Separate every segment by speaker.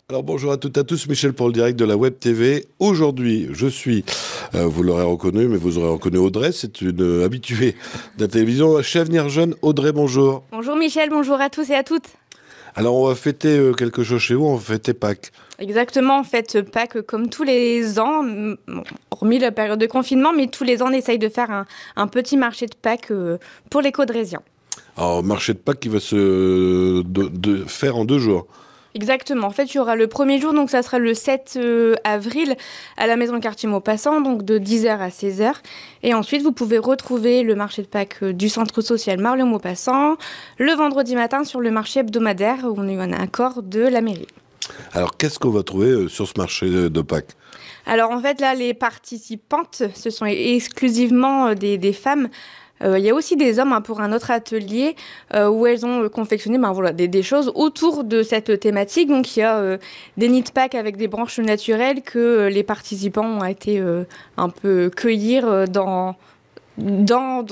Speaker 1: Alors bonjour à toutes et à tous, Michel pour le direct de la Web TV. Aujourd'hui, je suis, vous l'aurez reconnu, mais vous aurez reconnu Audrey, c'est une habituée de la télévision. Chez Avenir Jeune, Audrey, bonjour.
Speaker 2: Bonjour Michel, bonjour à tous et à toutes.
Speaker 1: Alors on va fêter quelque chose chez vous, on va fêter Pâques.
Speaker 2: Exactement, en fait, Pâques comme tous les ans, bon, hormis la période de confinement, mais tous les ans on essaye de faire un petit marché de Pâques pour les Caudrésiens.
Speaker 1: Alors marché de Pâques qui va faire en 2 jours.
Speaker 2: Exactement, en fait il y aura le premier jour, donc ça sera le 7 avril à la maison quartier Maupassant, donc de 10 heures à 16 heures. Et ensuite vous pouvez retrouver le marché de Pâques du centre social Marly-Maupassant le vendredi matin sur le marché hebdomadaire où on a eu un accord de la mairie.
Speaker 1: Alors qu'est-ce qu'on va trouver sur ce marché de Pâques?
Speaker 2: Alors en fait là les participantes, ce sont exclusivement des femmes. Il y a aussi des hommes pour un autre atelier où elles ont confectionné voilà, des choses autour de cette thématique. Donc il y a des nids de Pâques avec des branches naturelles que les participants ont été un peu cueillir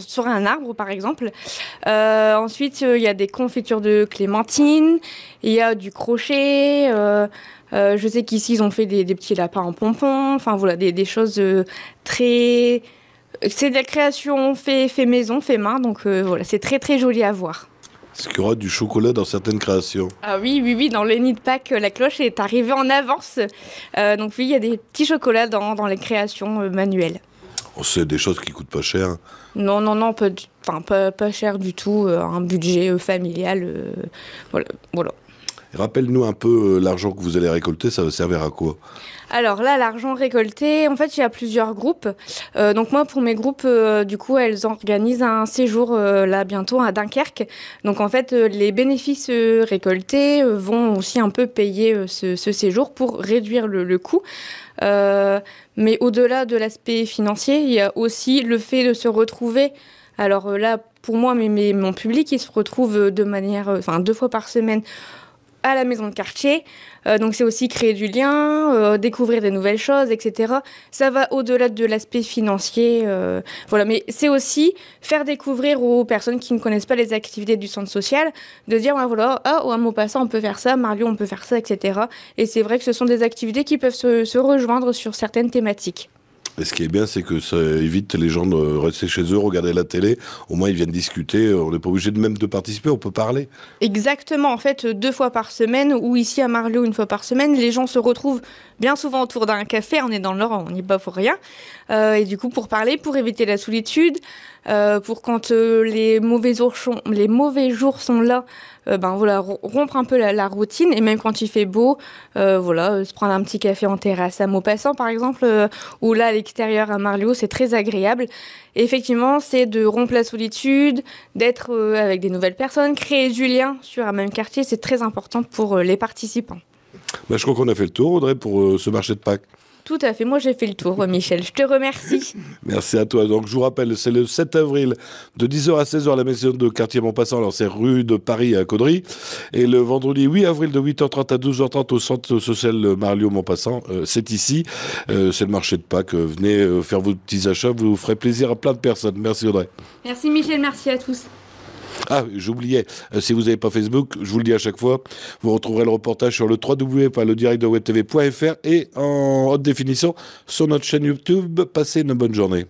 Speaker 2: sur un arbre par exemple. Ensuite il y a des confitures de clémentine, il y a du crochet. Je sais qu'ici ils ont fait des petits lapins en pompons. Enfin voilà, des choses très... C'est de la création fait maison, fait main, donc voilà, c'est très très joli à voir.
Speaker 1: Est-ce qu'il y aura du chocolat dans certaines créations?
Speaker 2: Ah oui, oui, oui, dans le nid de Pâques, la cloche est arrivée en avance. Donc oui, il y a des petits chocolats dans les créations manuelles.
Speaker 1: On sait des choses qui coûtent pas cher.
Speaker 2: Non, non, non, pas cher du tout, un budget familial, voilà, voilà.
Speaker 1: Rappelle-nous un peu l'argent que vous allez récolter, ça va servir à quoi?
Speaker 2: Alors là, l'argent récolté, en fait, il y a plusieurs groupes. Donc moi, pour mes groupes, du coup, elles organisent un séjour là bientôt à Dunkerque. Donc en fait, les bénéfices récoltés vont aussi un peu payer ce séjour pour réduire le coût. Mais au-delà de l'aspect financier, il y a aussi le fait de se retrouver. Alors là, pour moi, mon public, il se retrouve de manière, 2 fois par semaine à la maison de quartier. Donc c'est aussi créer du lien, découvrir des nouvelles choses, etc. Ça va au-delà de l'aspect financier. Voilà. Mais c'est aussi faire découvrir aux personnes qui ne connaissent pas les activités du centre social, de dire, voilà, à Maupassant, on peut faire ça, Marlion, on peut faire ça, etc. Et c'est vrai que ce sont des activités qui peuvent se rejoindre sur certaines thématiques.
Speaker 1: Et ce qui est bien, c'est que ça évite les gens de rester chez eux, regarder la télé. Au moins, ils viennent discuter. On n'est pas obligé même de participer, on peut parler.
Speaker 2: Exactement, en fait, 2 fois par semaine, ou ici à Marlieu, 1 fois par semaine, les gens se retrouvent bien souvent autour d'un café. On est dans le Nord, on n'y est pas pour rien. Et du coup, pour parler, pour éviter la solitude, pour quand les mauvais jours sont là, voilà, rompre un peu la routine. Et même quand il fait beau, voilà, se prendre un petit café en terrasse à Maupassant, par exemple, ou là, à l'extérieur à Marlieu, c'est très agréable. Et effectivement, c'est de rompre la solitude, d'être avec des nouvelles personnes, créer du lien sur un même quartier, c'est très important pour les participants.
Speaker 1: Je crois qu'on a fait le tour, Audrey, pour ce marché de Pâques.
Speaker 2: Tout à fait, moi j'ai fait le tour, Michel, je te remercie.
Speaker 1: Merci à toi. Donc, je vous rappelle, c'est le 7 avril de 10 h à 16 h à la maison de quartier Montpassant. Alors, c'est rue de Paris à Caudry. Et le vendredi 8 avril de 8h30 à 12h30 au centre social Marly-Maupassant. C'est ici. C'est le marché de Pâques. Venez faire vos petits achats. Vous ferez plaisir à plein de personnes. Merci, Audrey.
Speaker 2: Merci Michel, merci à tous.
Speaker 1: Ah, j'oubliais, si vous n'avez pas Facebook, je vous le dis à chaque fois, vous retrouverez le reportage sur le www.ledirectdewebtv.fr et en haute définition sur notre chaîne YouTube. Passez une bonne journée.